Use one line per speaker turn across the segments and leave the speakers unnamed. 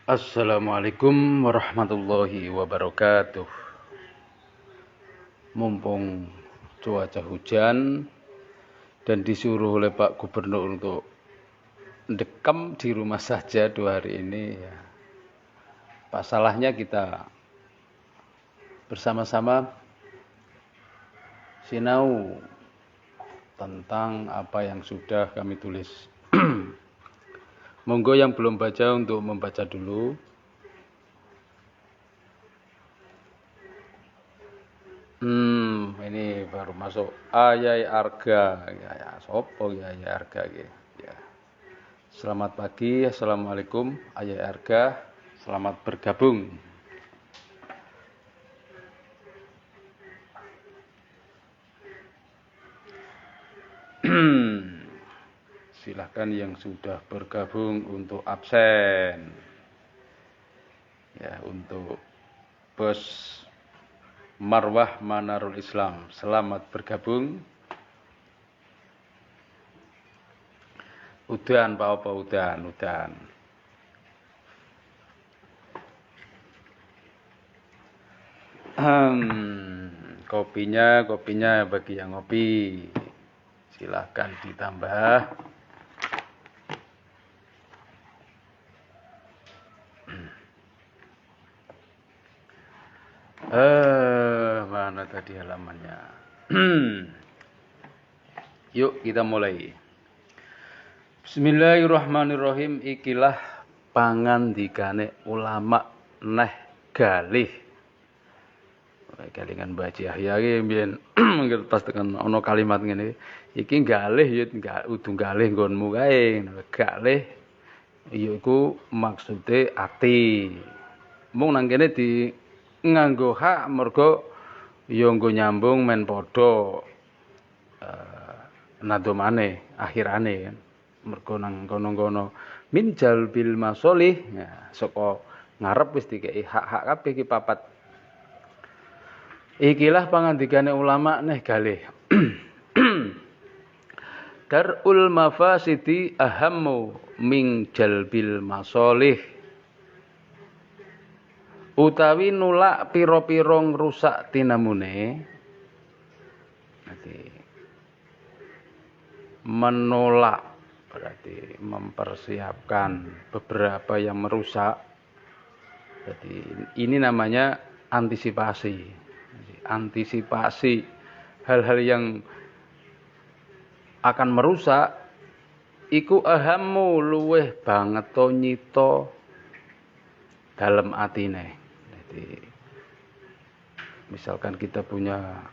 Assalamualaikum warahmatullahi wabarakatuh. Mumpung cuaca hujan dan disuruh oleh Pak Gubernur untuk dekam di rumah saja 2 hari ini, ya. Apa salahnya kita bersama-sama sinau tentang apa yang sudah kami tulis. Monggo yang belum baca untuk membaca dulu. Ini baru masuk Ayai Arga. Ya, sopo ya Ayai Arga ya. Selamat pagi, assalamualaikum Ayai Arga. Selamat bergabung. Silahkan yang sudah bergabung untuk absen. Ya, untuk Bos Marwah Manarul Islam, selamat bergabung. Udan Pak Opo, udan. Kopinya bagi yang ngopi silahkan ditambah. Mana tadi halamannya? Yuk kita mulai. Bismillahirrahmanirrahim. Ikilah pangandikane ulama neh galih. Kalingan Mbah Yahya iki mbiyen pas tekan ana kalimat ngene. Iki galih ya udu galih nggonmu kae. Galih yaiku maksude ati. Mung nang kene di nganggo hak mergo ya nggo nyambung men padha nadomane akhirane kan. Mergo nang kono-kono min jalbil masolih, ya saka ngarep wis dikeki hak-hak kabeh iki papat. Ikilah pangandikane ulama neh galih. Darul mafasidi ahammu min jalbil masolih. Utawi nulak pira-pira ngrusak tinamune. Menolak berarti mempersiapkan beberapa yang merusak. Jadi ini namanya antisipasi. Antisipasi hal-hal yang akan merusak iku ahammu luweh banget to nyita dalem atine. Jadi misalkan kita punya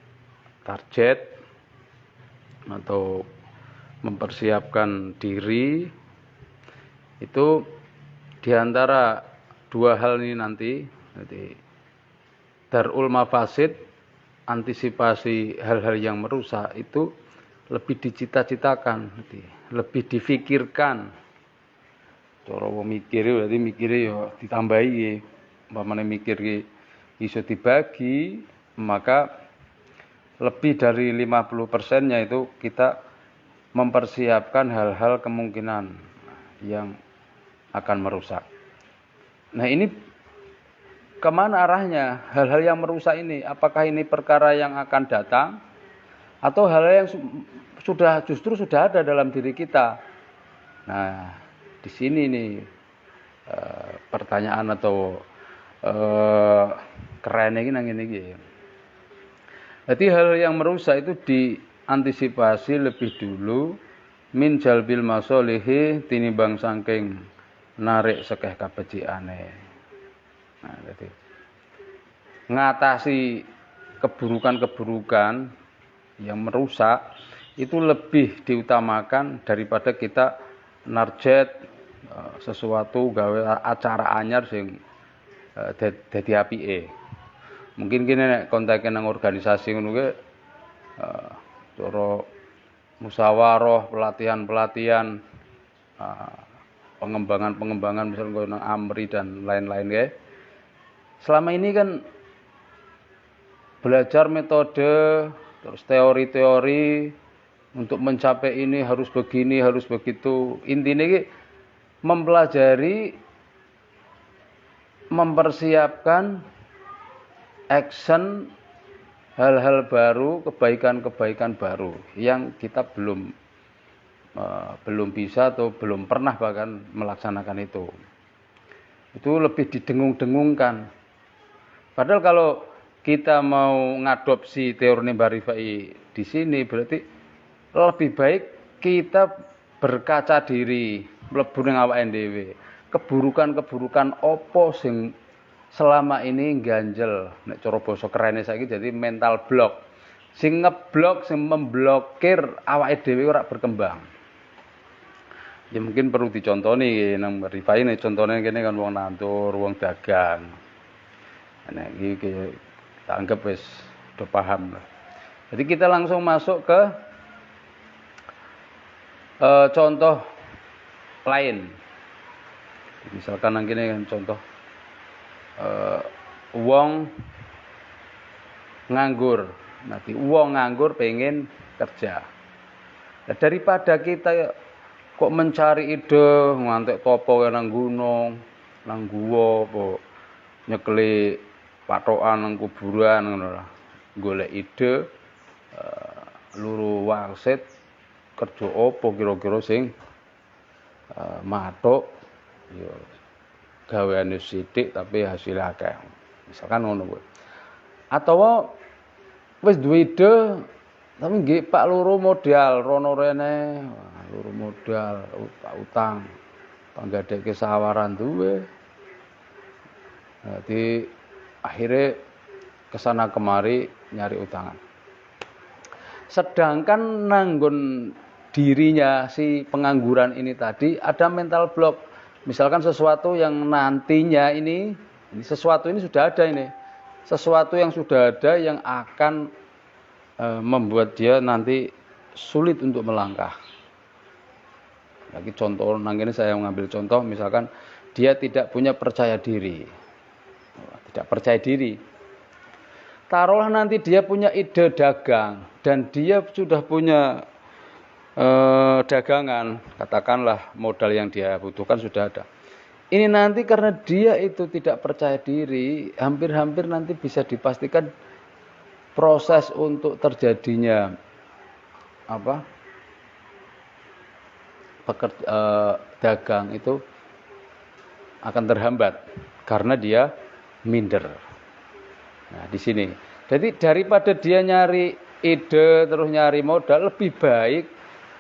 target atau mempersiapkan diri, itu diantara 2 hal ini nanti. Jadi darul mafasid, antisipasi hal-hal yang merusak itu lebih dicita-citakan, lebih difikirkan. Cara wong mikir berarti mikire ya ditambahi. Umpamane mikir iso dibagi, maka lebih dari 50%-nya itu kita mempersiapkan hal-hal kemungkinan yang akan merusak. Nah, ini kemana arahnya hal-hal yang merusak ini? Apakah ini perkara yang akan datang atau hal-hal yang justru sudah ada dalam diri kita? Nah, di sini nih pertanyaan atau keren ini nang ini. Jadi hal yang merusak itu diantisipasi lebih dulu min jalbil masolihi tinimbang saking narik sekeh kabeciane. Nah, jadi ngatasi keburukan-keburukan yang merusak itu lebih diutamakan daripada kita narjet sesuatu gawe acara anyar sing dadi apike. Mungkin kene nek kontake nang organisasi ngono kuwi cara musyawarah, pelatihan-pelatihan, pengembangan-pengembangan misalnya nang AMRI dan lain-lain kae. Selama ini kan belajar metode, terus teori-teori untuk mencapai ini harus begini, harus begitu. Intinya mempelajari mempersiapkan action hal-hal baru, kebaikan-kebaikan baru yang kita belum bisa atau belum pernah bahkan melaksanakan itu. Itu lebih didengung-dengungkan. Padahal kalau kita mau ngadopsi teori Mbah Rifai di sini berarti lebih baik kita berkaca diri, mlebu ning awake dhewe. Keburukan-keburukan opo sing selama ini ganjel, nek cara basa kerene saiki jadi mental block. Sing ngeblok, sing memblokir awake dhewe ora berkembang. Ya mungkin perlu dicontoni nang Rifai nek contone kene kan wong nantur, wong dagang. Nah, iki kita anggap wis udah paham lah. Jadi kita langsung masuk ke contoh lain. Misalkan nang kene kan contoh wong nganggur. Nanti wong nganggur pengen kerja. Nah, daripada kita kok mencari ide ngantek topo nang gunung, nang guwa apa nyekeli patokan nang kuburan ngono lah. Golek ide luru wangsit kerja apa kira-kira sing matuk ya gaweane sithik tapi hasil akeh. Misalkan ngono kuwi. Atau wis duwe ide tapi nggih Pak loro modal rono rene, loro modal utang. Panggadeke sawaran duwe. Jadi akhirnya kesana kemari nyari utangan. Sedangkan nanggon dirinya si pengangguran ini tadi ada mental block. Misalkan sesuatu yang nantinya ini sesuatu ini sudah ada ini. Sesuatu yang sudah ada yang akan membuat dia nanti sulit untuk melangkah. Lagi contoh, nang ini saya mengambil contoh misalkan dia tidak punya percaya diri. Tidak percaya diri. Taruhlah nanti dia punya ide dagang dan dia sudah punya dagangan, katakanlah modal yang dia butuhkan sudah ada. Ini nanti karena dia itu tidak percaya diri, hampir-hampir nanti bisa dipastikan proses untuk terjadinya dagang itu akan terhambat karena dia minder. Nah, di sini. Jadi daripada dia nyari ide terus nyari modal, lebih baik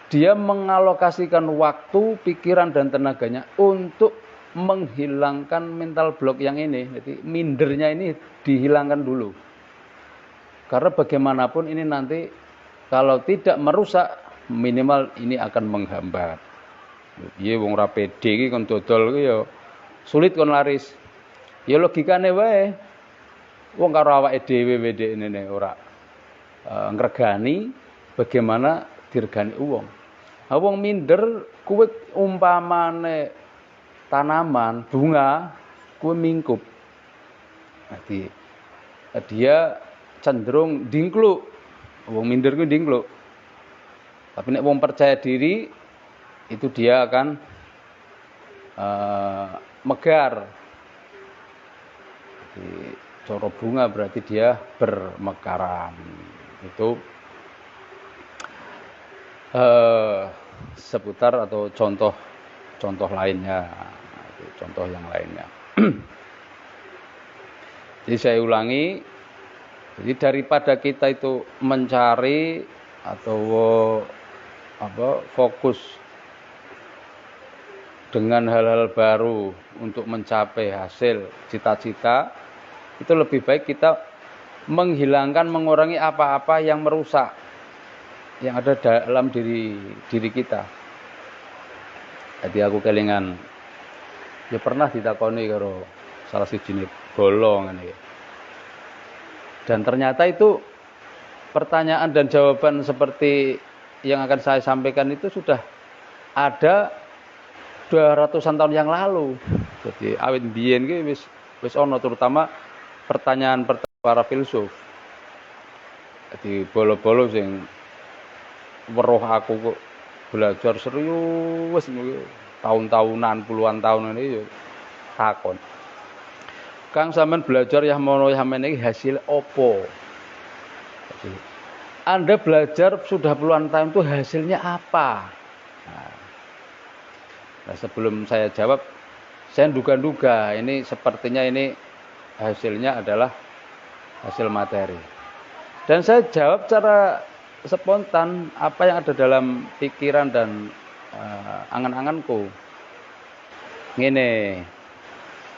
dia mengalokasikan waktu, pikiran dan tenaganya untuk menghilangkan mental block yang ini. Jadi mindernya ini dihilangkan dulu. Karena bagaimanapun ini nanti kalau tidak merusak minimal ini akan menghambat. Piye wong ra pede iki kon dodol iki ya sulit kon laris. Ya logikane wae. Wong karo awake dhewe wedekne ora ngregani bagaimana dirgani wong. Ha wong minder kuwi umpamane tanaman, bunga, kuwi mingkup. Jadi dia cenderung dingkluk. Wong minder kuwi dingkluk. Tapi nek wong percaya diri itu dia akan megar. Jadi coro bunga berarti dia bermekaran. Itu seputar atau contoh lainnya, contoh yang lainnya. Jadi saya ulangi, jadi daripada kita itu mencari atau fokus dengan hal-hal baru untuk mencapai hasil cita-cita, itu lebih baik kita menghilangkan, mengurangi apa-apa yang merusak yang ada dalam diri kita. Jadi aku kelingan ya pernah ditakoni karo salah siji bolong ngene. Dan ternyata itu pertanyaan dan jawaban seperti yang akan saya sampaikan itu sudah ada 200-an tahun yang lalu. Jadi awit biyen ki wis ana terutama pertanyaan para filsuf. Jadi bolo-bolo sing weruh aku kok belajar serius tahun-tahunan puluhan tahun ini ya takon. Kang sampean belajar yang mono sampean iki hasil opo? Jadi, Anda belajar sudah puluhan tahun itu hasilnya apa? Nah, sebelum saya jawab, saya duga-duga ini sepertinya ini hasilnya adalah hasil materi. Dan saya jawab secara spontan apa yang ada dalam pikiran dan angan-anganku. Ngene.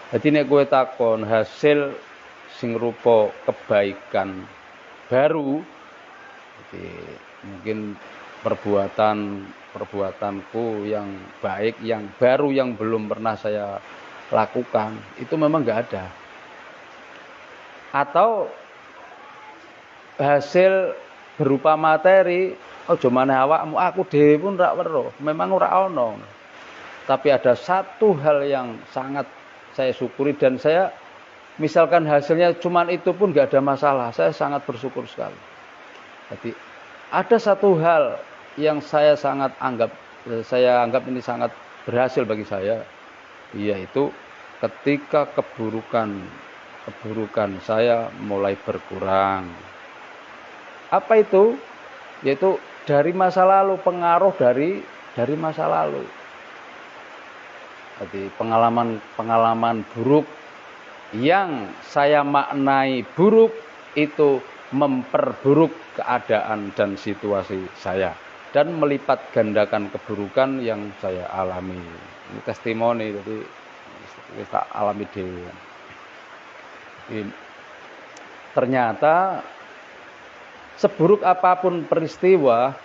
Jadi nek kowe takon hasil sing rupa kebaikan baru, jadi mungkin perbuatanku yang baik, yang baru, yang belum pernah saya lakukan, itu memang nggak ada. Atau hasil berupa materi, aja maneh awakmu, aku dhewe pun ora weruh, memang ora ana. Tapi ada satu hal yang sangat saya syukuri dan saya misalkan hasilnya cuman itu pun nggak ada masalah, saya sangat bersyukur sekali. Jadi ada satu hal yang saya anggap ini sangat berhasil bagi saya, yaitu ketika keburukan saya mulai berkurang. Apa itu? Yaitu dari masa lalu, pengaruh dari masa lalu. Jadi pengalaman buruk yang saya maknai buruk itu memperburuk keadaan dan situasi saya dan melipat gandakan keburukan yang saya alami. Ini testimoni, jadi kita alami dhewe. Ternyata seburuk apapun peristiwa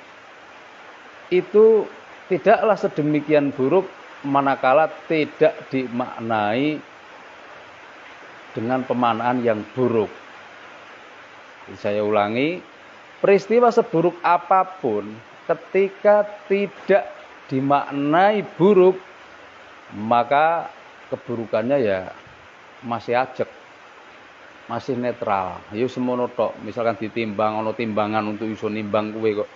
itu tidaklah sedemikian buruk manakala tidak dimaknai dengan pemaknaan yang buruk. Saya ulangi, peristiwa seburuk apapun ketika tidak dimaknai buruk, maka keburukannya ya masih ajek, masih netral. Ya semono tok. Misalkan ditimbang, ono timbangan untuk iso nimbang kuwe kok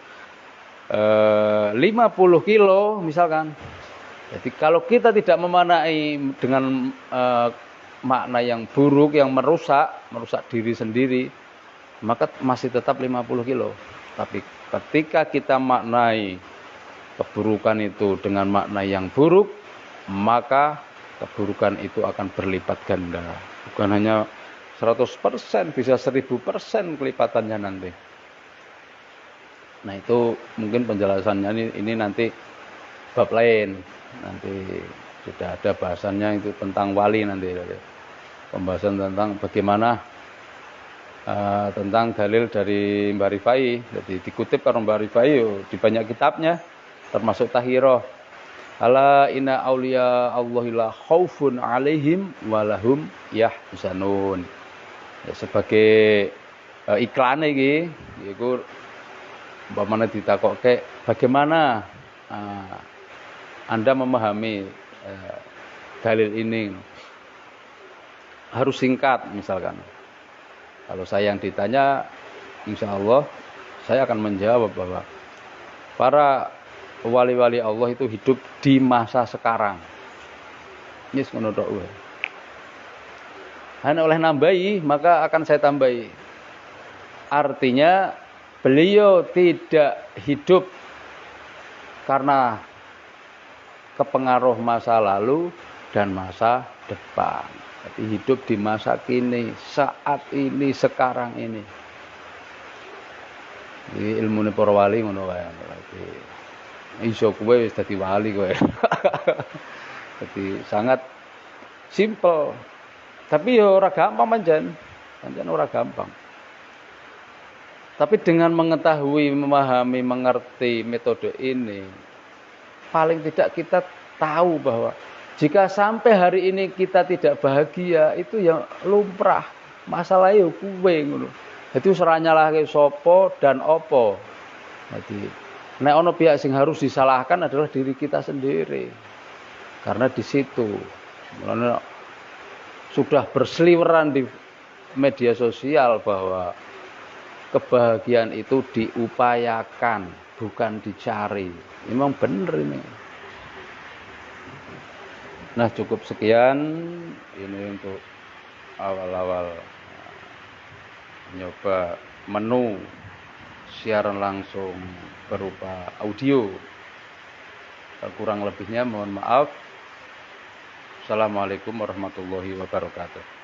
50 kilo misalkan. Jadi kalau kita tidak memaknai dengan makna yang buruk, yang merusak diri sendiri, maka masih tetap 50 kilo. Tapi ketika kita maknai keburukan itu dengan makna yang buruk, maka keburukan itu akan berlipat ganda. Bukan hanya 100%, bisa 1000% kelipatannya nanti. Nah itu mungkin penjelasannya ini nanti bab lain. Nanti sudah ada bahasannya itu tentang wali nanti. Pembahasan tentang bagaimana tentang dalil dari Mbah Rifai. Jadi dikutip karena Mbah Rifai di banyak kitabnya, termasuk Tahirah. Ala inna auliya Allahi la khaufun alaihim walahum yahzanun. Ya, sebagai iklan iki yaiku umpamane ditakokke bagaimana Anda memahami dalil ini, harus singkat misalkan. Kalau saya yang ditanya, insya Allah saya akan menjawab bahwa para wali-wali Allah itu hidup di masa sekarang. Yes, menurut gue. Hanya oleh nambahi, maka akan saya tambahi. Artinya beliau tidak hidup karena kepengaruh masa lalu dan masa depan. Tapi hidup di masa kini, saat ini, sekarang ini. Ini ilmu para wali ngono wae. Iso kowe wis dadi wali kowe. Jadi sangat simple. Tapi ya ora gampang pancen ora gampang. Tapi dengan mengetahui, memahami, mengerti metode ini, paling tidak kita tahu bahwa jika sampai hari ini kita tidak bahagia, itu yang lumrah. Masalahnya kuwe ngono. Jadi ora nyalahke sapa dan opo. Jadi nek ana pihak sing harus disalahkan adalah diri kita sendiri. Karena di situ mulane sudah berseliweran di media sosial bahwa kebahagiaan itu diupayakan, bukan dicari. Memang benar ini. Nah cukup sekian ini untuk awal-awal nyoba menu siaran langsung berupa audio. Kurang lebihnya mohon maaf. Assalamualaikum warahmatullahi wabarakatuh.